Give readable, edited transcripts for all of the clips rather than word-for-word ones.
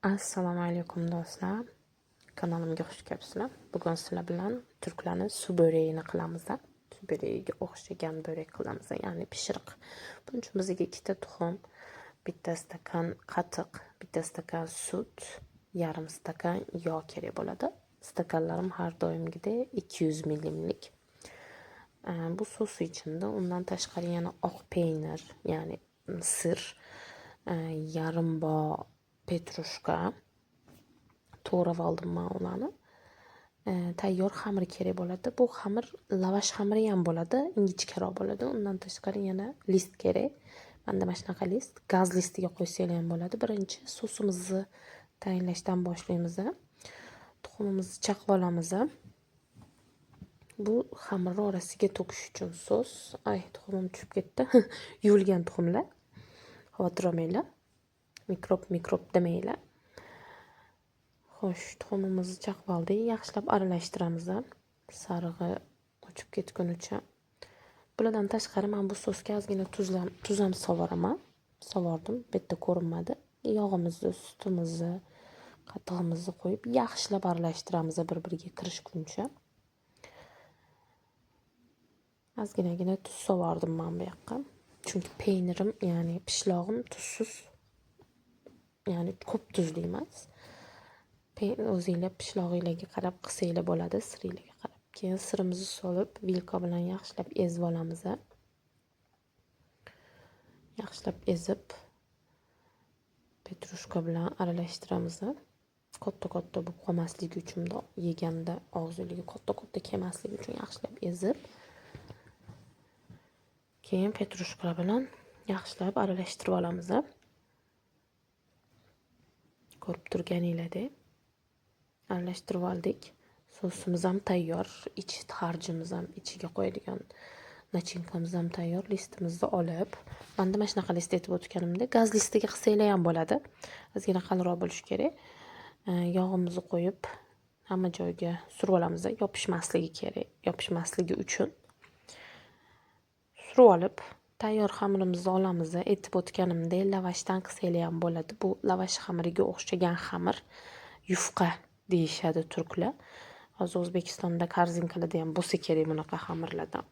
Assalomu alaykum do'stlar. Kanalimga xush kelibsizlar. Bugun sizlar bilan turklarning suv böreğini qilamiz. Suv böreğiga o'xshagan börek qilamiz, ya'ni pishiriq. Bunun uchun bizga 2 tuxum, 1 stakan qatiq, 1 stakan sut, yarim stakan yog' kerak bo'ladi. Stakanlarim har doimgidek 200 milimlik. Bu sos ichida undan tashqari yana oq peynir, ya'ni sir, yarim bog' petrushka to'g'rab oldim men ularni. Tayyor xamir kerak bo'ladi. Bu xamir lavash xamiri ham bo'ladi, ingichkaroq bo'ladi. Undan tashqari yana list kerak. Menda mana shunaqa list, gaz listiga qo'ysanglar ham bo'ladi. Birinchi sosimizni tayinlashdan boshlaymiz. Tuxumimizni chaqib olamiz. Bu xamirni orasiga to'kish uchun sos. Ay, tuxumim tushib ketdi. Yuvilgan tuxumlar. Xavotir olmanglar. Mikrob demanglar. Xo'sh, tuxumimizni chaqib oldik. Yaxshilab aralashtiramiz. Sarig'i o'chib ketgunicha. Bulardan tashqari men bu sosga ozgina tuz ham sovoraman. Sovordim, bu yerda ko'rinmadi. Yog'imizni, sutimizni, qatig'imizni qo'yib yaxshilab aralashtiramiz bir-biriga kirishguncha. Ozginagina tuz sovordim men bu yoqqa. Chunki peynirim, ya'ni pishlog'im tuzsiz. Ya'ni ko'p tuzli emas. O'zinglar pishlog'inglarga qarab qilsanglar bo'ladi, siringlarga qarab. Keyin sirimizni solib, vilka bilan yaxshilab ezib olamiz. Yaxshilab ezib, petrushka bilan aralashtiramiz. Katta-katta bo'lib qolmasligi uchun, yeganda og'zingizga katta-katta kelmasligi uchun yaxshilab ezib, keyin petrushka bilan yaxshilab aralashtirib olamiz. Ko'rib turganinglardek aralashtirib oldik. Sosimiz ham tayyor, harjimiz ham ichiga qo'yadigan nachinkamiz ham tayyor. Listimizni olib, menda mana shunaqa list aytib o'tganimda, gaz listiga qilsanglar ham bo'ladi. Ozgina qalinroq bo'lishi kerak. Yog'imizni qo'yib, hamma joyga surib olamiz. Yopishmasligi kerak, yopishmasligi uchun. Surib olib, tayyor xamirimizni olamiz. Aytib o'tganimdek, lavashdan qilsanglar ham bo'ladi. Bu lavash xamiriga o'xshagan xamir, yufqa deyishadi turklar. Hozir O'zbekistonda korzinkalarda ham bo'lsa kerak bunaqa xamirlardan.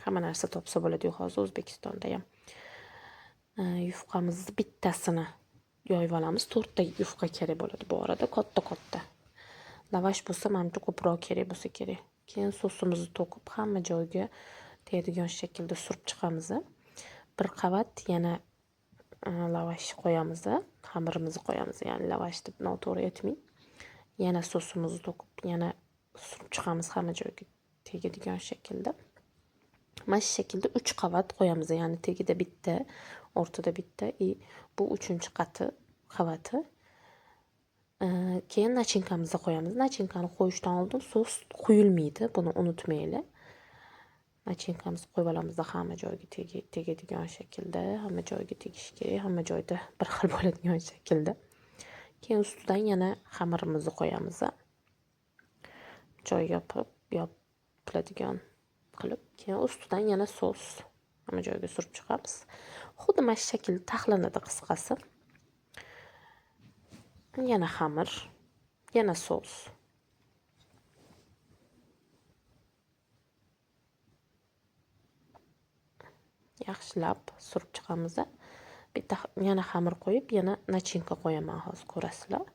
Hamma narsa topsa bo'ladi hozir O'zbekistonda ham. Yufqamizni bittasini yoyib olamiz. 4 ta yufqa kerak bo'ladi bu orada, katta-katta. Lavash bo'lsa, menimcha ko'proq kerak bo'lsa kerak. Keyin sosimizni to'kib, hamma joyga tegadigan shaklda surib chiqamiz. Bir qavat yana lavash qo'yamiz, xamirimizni qo'yamiz, ya'ni lavash deb noto'g'ri aytmang. Yana sosimizni to'kib, yana surib chiqamiz hamma joyga tegadigan shaklda. Mana shu shaklda 3 qavat qo'yamiz, ya'ni tagida bitta, o'rtada bitta, bu 3-qavati. Keyin nachinkamizni qo'yamiz. Nachinkani qo'yishdan oldin sos quyilmaydi, buni unutmanglar. Nachinkamizni qo'yib olamiz hamma joyga tegadigan shaklda, hamma joyga tegishi kerak, hamma joyda bir xil bo'ladigan shaklda. Keyin ustidan yana xamirimizni qo'yamiz. Joy yopiladigan qilib, keyin ustidan yana sos hamma joyga surib chiqamiz. Xuddi mana shu shaklda taxlanadi qisqasi. Yana xamir, yana sos. Yaxshilab surib chiqamiz. Bitta yana xamir qo'yib, yana nachinka qo'yaman, hozir ko'rasizlar.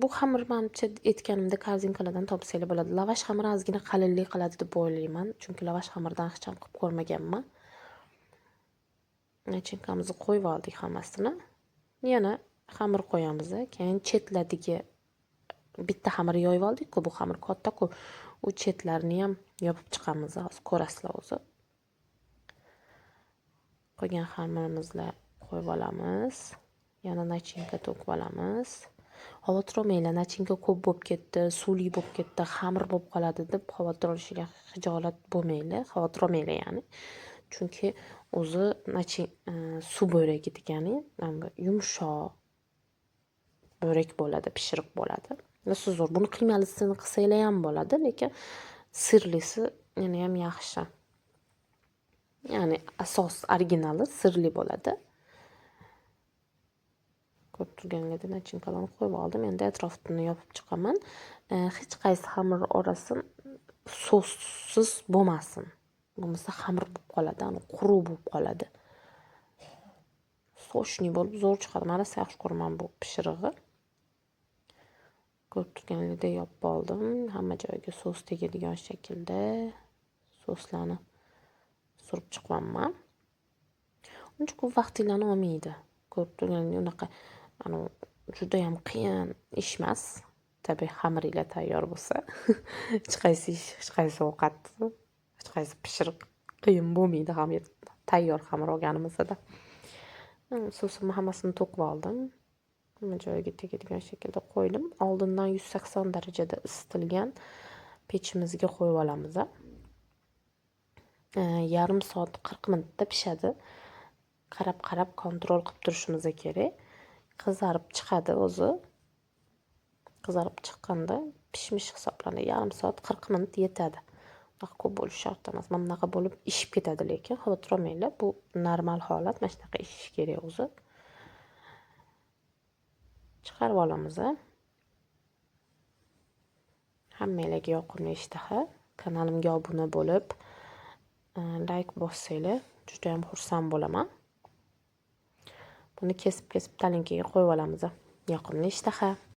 Bu xamir menimcha aytganimda korzinkalardan topsanglar bo'ladi. Lavash xamiri ozgina qalinlik qiladi deb o'ylayman, chunki lavash xamirdan hech ham qilib ko'rmaganman. Nachinkamizni qo'yib oldik hammasini. Yana xamir qo'yamiz. Keyin chetlariga bitta xamir yoyib oldik-ku, bu xamir katta-ku. U chetlarini ham yopib chiqamiz, hozir ko'rasizlar o'zi. Qo'ygan xamirimizni qo'yib olamiz. Yana nachinka to'kib olamiz. Xavotir olmanglar, nachinka ko'p bo'lib ketdi, suvli bo'lib ketdi, xamir bo'lib qoladi deb xavotir olishiga xijolat bo'lmanglar, xavotir olmanglar ya'ni. Chunki o'zi suv böragi degani yumshoq börek bo'ladi, pishiriq bo'ladi. Nasi zo'r. Buni qiymalisini qilsanglar ham bo'ladi, lekin sirlisi yana ham yaxshi. Ya'ni asos originali sirli bo'ladi. Ko'rib turganingizdek nachinkalarni qo'yib oldim. Endi atrofini yopib chiqaman. Hech qaysi xamir orasin so'ssiz bo'lmasin. Bo'lmasa xamir bo'lib qoladi, quruq bo'lib qoladi. Sochni bo'lib zo'r chiqadi. Men rosa yaxshi ko'raman bu pishirig'i. Ko'rib turganingizdek yopib oldim. Hamma joyiga sos tegadigan shaklda soslarni surib chiqaman. Uncha ko'p vaqtinglarni olmaydi. Ko'rib turganingizdek unaqa juda ham qiyin ish emas. Tabiiy xamiringlar tayyor bo'lsa, hech qaysi ish, hech qaysi ovqat, hech qaysi pishiriq qiyin bo'lmaydi xamir. Tayyor xamir olganimizda. Sosimni hammasini to'kib oldim. Hamma joyiga tegadigan shaklda qo'ydim. Oldindan 180 darajada isitilgan pechimizga qo'yib olamiz. Yarim soat 40 minutda pishadi. Qarab kontrol qilib turishimiz kerak. Qizarib chiqadi o'zi. Qizarib chiqqanda pishmish hisoblanadi. Yarim soat 40 minut yetadi. Unaqa ko'p bo'lishi shart emas. Mana bunaqa bo'lib ishib ketadi lekin xavotir olmanglar. Bu normal holat. Mana shunaqa ishish kerak o'zi. Chiqarib olamiz. Hammanglarga yoqimli ishtaha. Kanalimga obuna bo'lib, like bossanglar, juda ham xursand bo'laman. Buni kesib talinkaga qo'yib olamiz. Yoqimli ishtaha.